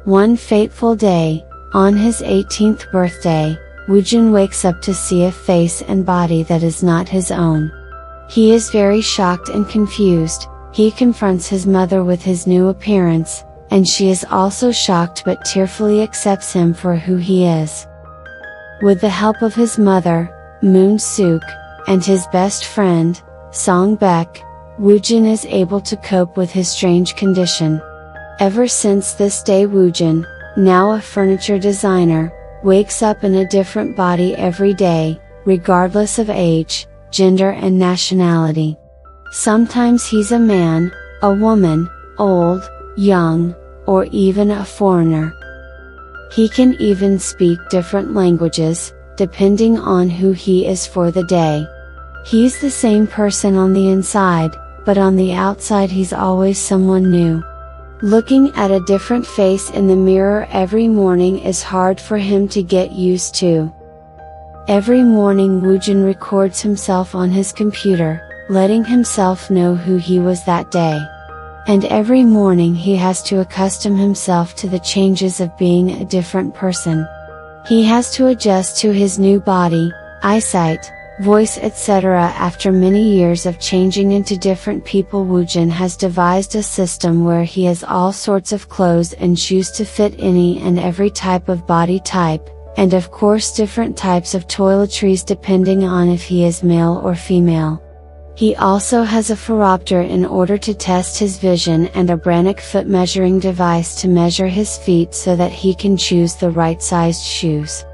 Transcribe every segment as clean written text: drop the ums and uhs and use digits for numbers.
One fateful day, on his 18th birthday, Woo-jin wakes up to see a face and body that is not his own. He is very shocked and confused. He confronts his mother with his new appearance, and she is also shocked but tearfully accepts him for who he is. With the help of his mother, Moon-suk, and his best friend, Song-baek, Woo-jin is able to cope with his strange condition. Ever since this day, Woo-jin, now a furniture designer, wakes up in a different body every day, regardless of age, gender and nationality. Sometimes he's a man, a woman, old, young, or even a foreigner. He can even speak different languages, depending on who he is for the day. He's the same person on the inside, but on the outside he's always someone new. Looking at a different face in the mirror every morning is hard for him to get used to. Every morning Woo-jin records himself on his computer, letting himself know who he was that day. And every morning he has to accustom himself to the changes of being a different person. He has to adjust to his new body, eyesight, voice, etc. After many years of changing into different people, Woo-jin has devised a system where he has all sorts of clothes and shoes to fit any and every type of body type, and of course different types of toiletries depending on if he is male or female. He also has a phoropter in order to test his vision and a Brannock foot measuring device to measure his feet so that he can choose the right sized shoes.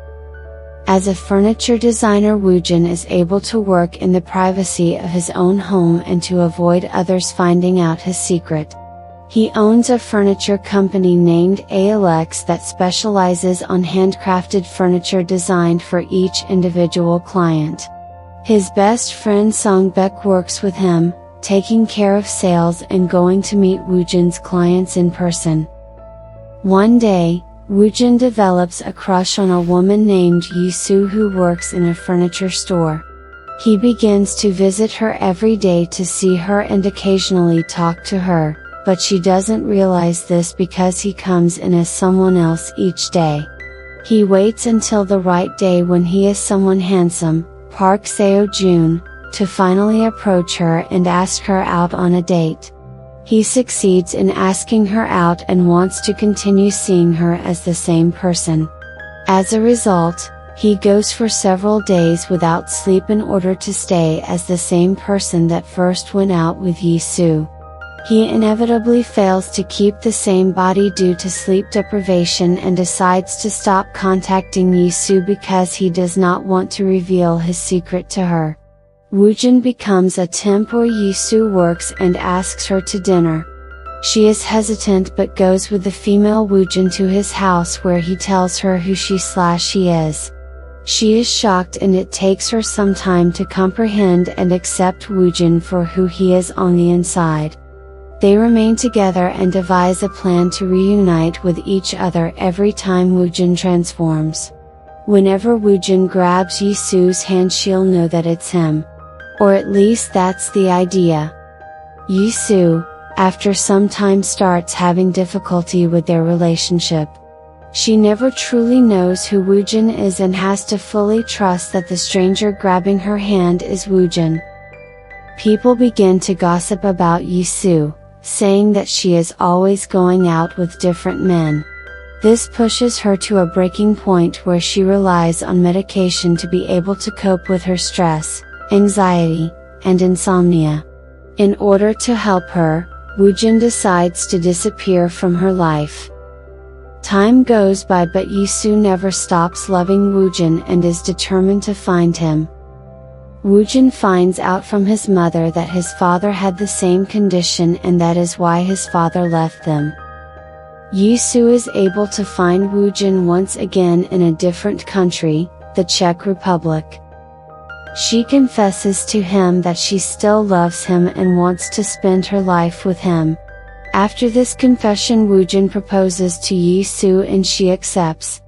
As a furniture designer, Woo-jin is able to work in the privacy of his own home and to avoid others finding out his secret. He owns a furniture company named ALX that specializes on handcrafted furniture designed for each individual client. His best friend Song-baek works with him, taking care of sales and going to meet Woo-jin's clients in person. One day, Woo-jin develops a crush on a woman named Yi-soo who works in a furniture store. He begins to visit her every day to see her and occasionally talk to her, but she doesn't realize this because he comes in as someone else each day. He waits until the right day when he is someone handsome, Park Seo-joon, to finally approach her and ask her out on a date. He succeeds in asking her out and wants to continue seeing her as the same person. As a result, he goes for several days without sleep in order to stay as the same person that first went out with Yi-soo. He inevitably fails to keep the same body due to sleep deprivation and decides to stop contacting Yi-soo because he does not want to reveal his secret to her. Woo-jin becomes a temp where Yi-soo works and asks her to dinner. She is hesitant but goes with the female Woo-jin to his house where he tells her who she is. She is shocked and it takes her some time to comprehend and accept Woo-jin for who he is on the inside. They remain together and devise a plan to reunite with each other every time Woo-jin transforms. Whenever Woo-jin grabs Yi-soo's hand, she'll know that it's him. Or at least that's the idea. Yi-soo, after some time, starts having difficulty with their relationship. She never truly knows who Woo-jin is and has to fully trust that the stranger grabbing her hand is Woo-jin. People begin to gossip about Yi-soo, saying that she is always going out with different men. This pushes her to a breaking point where she relies on medication to be able to cope with her stress, anxiety, and insomnia. In order to help her, Woo-jin decides to disappear from her life. Time goes by but Yi-soo never stops loving Woo-jin and is determined to find him. Woo-jin finds out from his mother that his father had the same condition and that is why his father left them. Yi-soo is able to find Woo-jin once again in a different country, the Czech Republic. She confesses to him that she still loves him and wants to spend her life with him. After this confession, Woo-jin proposes to Yi-soo and she accepts.